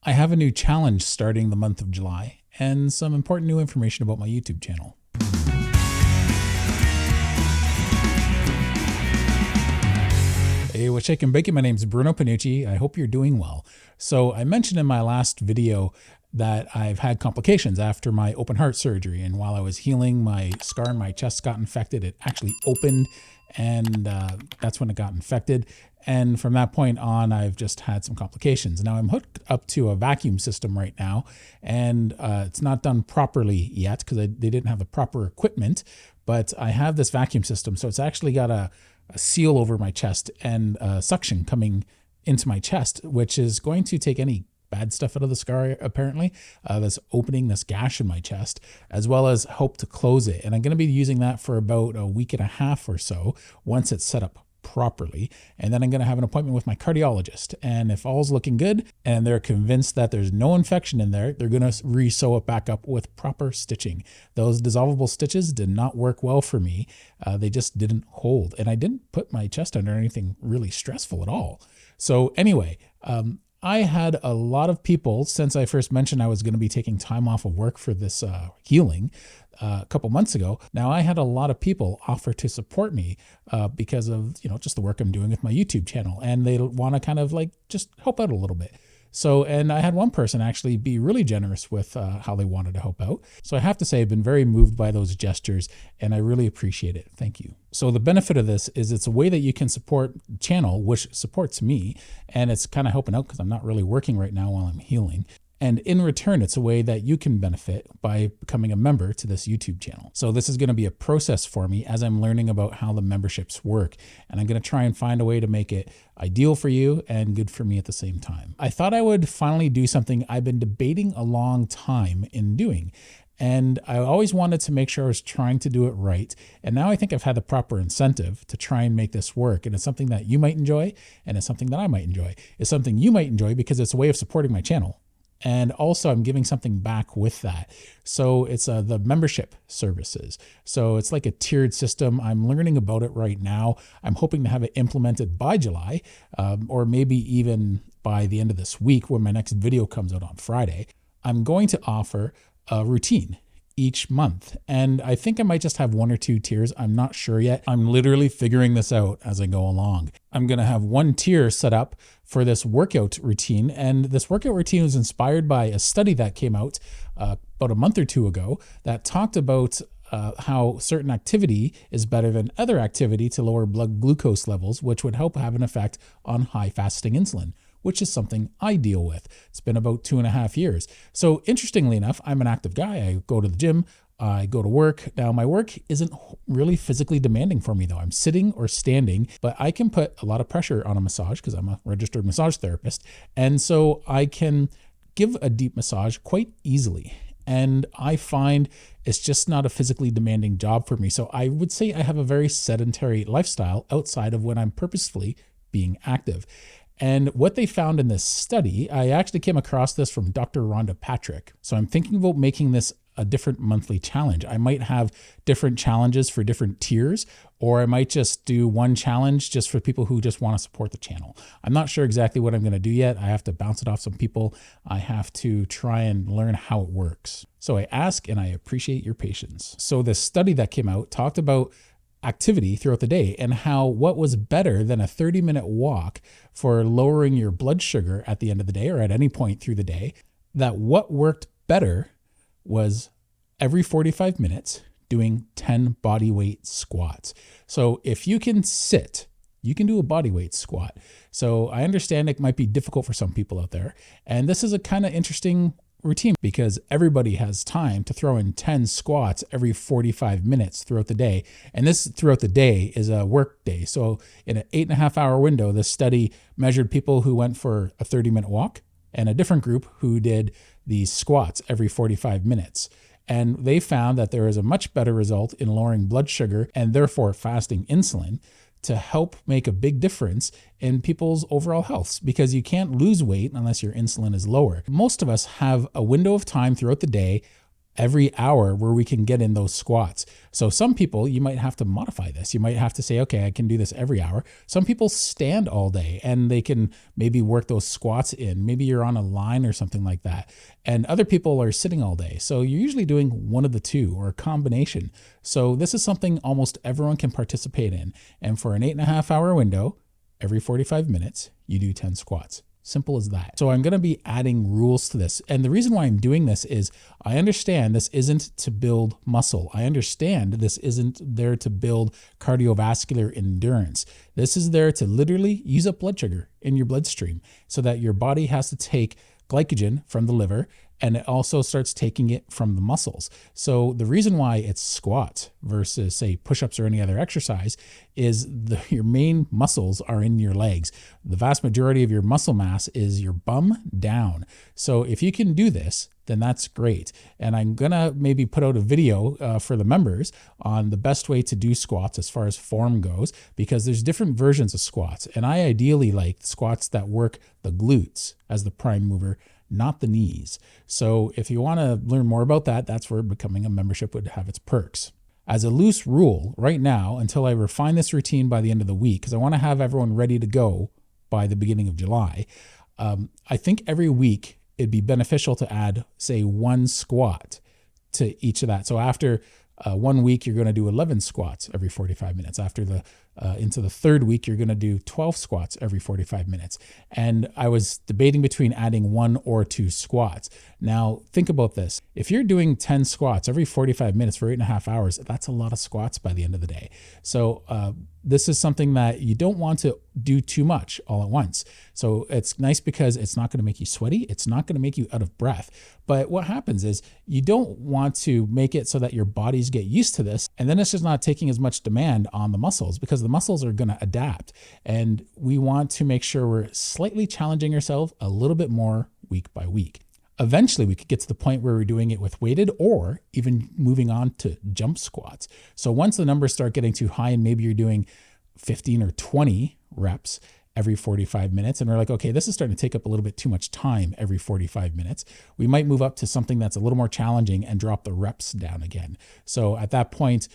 I have a new challenge starting the month of July and some important new information about my YouTube channel. Hey, what's shaking bacon? My name's Bruno Panucci. I hope you're doing well. So I mentioned in my last video that I've had complications after my open heart surgery. And while I was healing, my scar in my chest got infected. It actually opened, and that's when it got infected. And from that point on, I've just had some complications. Now I'm hooked up to a vacuum system right now, and it's not done properly yet because they didn't have the proper equipment, but I have this vacuum system. So it's actually got a seal over my chest and suction coming into my chest, which is going to take any bad stuff out of the scar, apparently, this opening, this gash in my chest, as well as help to close it. And I'm going to be using that for about a week and a half or so once it's set up properly. And then I'm going to have an appointment with my cardiologist. And if all's looking good and they're convinced that there's no infection in there, they're going to re-sew it back up with proper stitching. Those dissolvable stitches did not work well for me. They just didn't hold. And I didn't put my chest under anything really stressful at all. So anyway, I had a lot of people, since I first mentioned I was going to be taking time off of work for this healing a couple months ago. Now I had a lot of people offer to support me because of, just the work I'm doing with my YouTube channel, and they want to kind of like just help out a little bit. So, and I had one person actually be really generous with how they wanted to help out. So I have to say I've been very moved by those gestures, and I really appreciate it. Thank you. So the benefit of this is it's a way that you can support the channel, which supports me, and it's kind of helping out because I'm not really working right now while I'm healing. And in return, it's a way that you can benefit by becoming a member to this YouTube channel. So this is going to be a process for me as I'm learning about how the memberships work. And I'm going to try and find a way to make it ideal for you and good for me at the same time. I thought I would finally do something I've been debating a long time in doing. And I always wanted to make sure I was trying to do it right. And now I think I've had the proper incentive to try and make this work. And it's something that you might enjoy, and it's something that I might enjoy. It's something you might enjoy because it's a way of supporting my channel. And also I'm giving something back with that. So it's the membership services. So it's like a tiered system. I'm learning about it right now. I'm hoping to have it implemented by July, or maybe even by the end of this week when my next video comes out on Friday. I'm going to offer a routine each month. And I think I might just have one or two tiers. I'm not sure yet. I'm literally figuring this out as I go along. I'm going to have one tier set up for this workout routine. And this workout routine was inspired by a study that came out about a month or two ago that talked about how certain activity is better than other activity to lower blood glucose levels, which would help have an effect on high fasting insulin, which is something I deal with. It's been about 2.5 years. So interestingly enough, I'm an active guy. I go to the gym, I go to work. Now my work isn't really physically demanding for me though. I'm sitting or standing, but I can put a lot of pressure on a massage because I'm a registered massage therapist. And so I can give a deep massage quite easily. And I find it's just not a physically demanding job for me. So I would say I have a very sedentary lifestyle outside of when I'm purposefully being active. And what they found in this study, I actually came across this from Dr. Rhonda Patrick. So I'm thinking about making this a different monthly challenge. I might have different challenges for different tiers, or I might just do one challenge just for people who just want to support the channel. I'm not sure exactly what I'm going to do yet. I have to bounce it off some people. I have to try and learn how it works. So I ask and I appreciate your patience. So this study that came out talked about activity throughout the day and how what was better than a 30-minute walk for lowering your blood sugar at the end of the day or at any point through the day, that what worked better was every 45 minutes doing 10 body weight squats. So if you can sit, you can do a body weight squat. So I understand it might be difficult for some people out there. And this is a kind of interesting routine because everybody has time to throw in 10 squats every 45 minutes throughout the day. And this throughout the day is a work day. So in an 8.5-hour window, this study measured people who went for a 30-minute walk and a different group who did these squats every 45 minutes. And they found that there is a much better result in lowering blood sugar and therefore fasting insulin to help make a big difference in people's overall health, because you can't lose weight unless your insulin is lower. Most of us have a window of time throughout the day every hour where we can get in those squats. So some people, you might have to modify this. You might have to say, okay, I can do this every hour. Some people stand all day and they can maybe work those squats in. Maybe you're on a line or something like that. And other people are sitting all day. So you're usually doing one of the two or a combination. So this is something almost everyone can participate in. And for an 8.5 hour window, every 45 minutes, you do 10 squats. Simple as that. So I'm going to be adding rules to this. And the reason why I'm doing this is I understand this isn't to build muscle. I understand this isn't there to build cardiovascular endurance. This is there to literally use up blood sugar in your bloodstream so that your body has to take glycogen from the liver, and it also starts taking it from the muscles. So the reason why it's squats versus say push-ups or any other exercise is your main muscles are in your legs. The vast majority of your muscle mass is your bum down. So if you can do this, then that's great. And I'm gonna maybe put out a video for the members on the best way to do squats as far as form goes, because there's different versions of squats. And I ideally like squats that work the glutes as the prime mover, not the knees. So if you want to learn more about that, that's where becoming a membership would have its perks. As a loose rule, right now, until I refine this routine by the end of the week, because I want to have everyone ready to go by the beginning of July, I think every week it'd be beneficial to add, say, 1 squat to each of that. So after 1 week, you're going to do 11 squats every 45 minutes. After into the third week, you're going to do 12 squats every 45 minutes. And I was debating between adding 1 or 2 squats. Now, think about this. If you're doing 10 squats every 45 minutes for 8.5 hours, that's a lot of squats by the end of the day. So this is something that you don't want to do too much all at once. So it's nice because it's not going to make you sweaty. It's not going to make you out of breath. But what happens is you don't want to make it so that your bodies get used to this. And then it's just not taking as much demand on the muscles, because the muscles are going to adapt. And we want to make sure we're slightly challenging ourselves a little bit more week by week. Eventually, we could get to the point where we're doing it with weighted or even moving on to jump squats. So once the numbers start getting too high and maybe you're doing 15 or 20 reps every 45 minutes, and we're like, okay, this is starting to take up a little bit too much time every 45 minutes, we might move up to something that's a little more challenging and drop the reps down again. So at that point,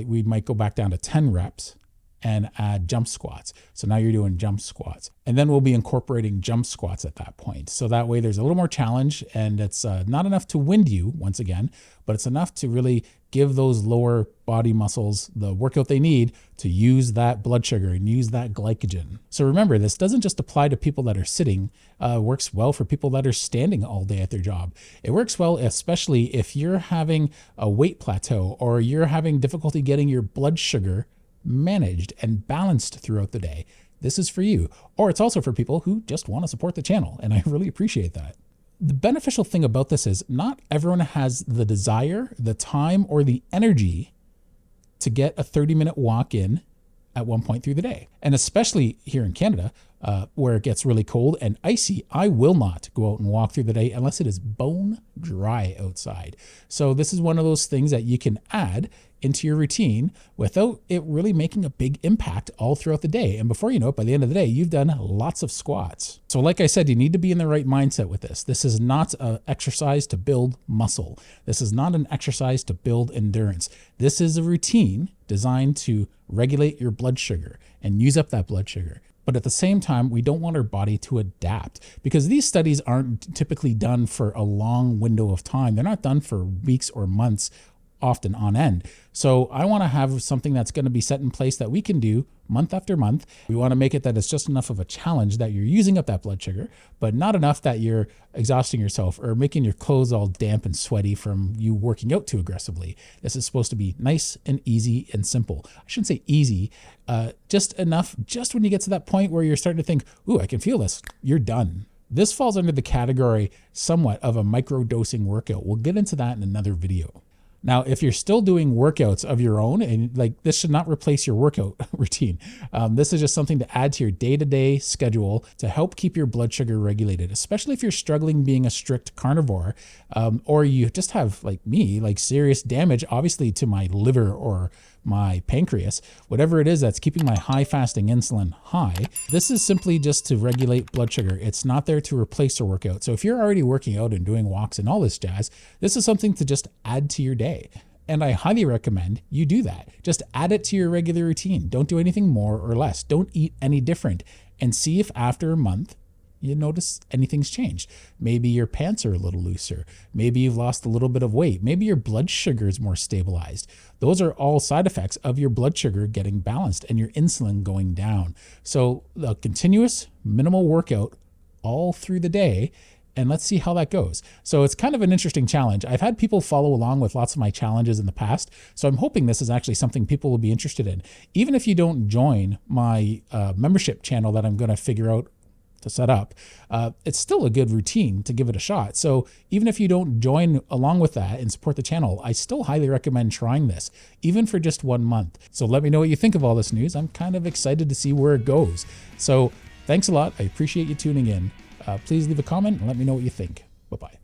we might go back down to 10 reps and add jump squats. So now you're doing jump squats. And then we'll be incorporating jump squats at that point. So that way there's a little more challenge, and it's not enough to wind you once again, but it's enough to really give those lower body muscles the workout they need to use that blood sugar and use that glycogen. So remember, this doesn't just apply to people that are sitting. Works well for people that are standing all day at their job. It works well, especially if you're having a weight plateau or you're having difficulty getting your blood sugar managed and balanced throughout the day. This is for you. Or it's also for people who just want to support the channel, and I really appreciate that. The beneficial thing about this is not everyone has the desire, the time, or the energy to get a 30-minute walk in at one point through the day. And especially here in Canada, where it gets really cold and icy, I will not go out and walk through the day unless it is bone dry outside. So this is one of those things that you can add into your routine without it really making a big impact all throughout the day. And before you know it, by the end of the day, you've done lots of squats. So like I said, you need to be in the right mindset with this. This is not an exercise to build muscle. This is not an exercise to build endurance. This is a routine designed to regulate your blood sugar and use up that blood sugar. But at the same time, we don't want our body to adapt, because these studies aren't typically done for a long window of time. They're not done for weeks or months, often on end. So I want to have something that's going to be set in place that we can do month after month. We want to make it that it's just enough of a challenge that you're using up that blood sugar, but not enough that you're exhausting yourself or making your clothes all damp and sweaty from you working out too aggressively. This is supposed to be nice and easy and simple. I shouldn't say easy, just enough, just when you get to that point where you're starting to think, ooh, I can feel this, you're done. This falls under the category somewhat of a micro-dosing workout. We'll get into that in another video. Now, if you're still doing workouts of your own, and like this should not replace your workout routine. This is just something to add to your day-to-day schedule to help keep your blood sugar regulated, especially if you're struggling being a strict carnivore, or you just have, like me, like serious damage, obviously to my liver or my pancreas, whatever it is that's keeping my high fasting insulin high. This is simply just to regulate blood sugar. It's not there to replace your workout. So if you're already working out and doing walks and all this jazz, this is something to just add to your day. And I highly recommend you do that. Just add it to your regular routine. Don't do anything more or less. Don't eat any different, and see if after a month you notice anything's changed. Maybe your pants are a little looser. Maybe you've lost a little bit of weight. Maybe your blood sugar is more stabilized. Those are all side effects of your blood sugar getting balanced and your insulin going down. So a continuous minimal workout all through the day, and let's see how that goes. So it's kind of an interesting challenge. I've had people follow along with lots of my challenges in the past, so I'm hoping this is actually something people will be interested in. Even if you don't join my membership channel that I'm going to figure out to set up, it's still a good routine to give it a shot. So even if you don't join along with that and support the channel, I still highly recommend trying this, even for just 1 month. So let me know what you think of all this news. I'm kind of excited to see where it goes. So thanks a lot. I appreciate you tuning in. Please leave a comment and let me know what you think. Bye-bye.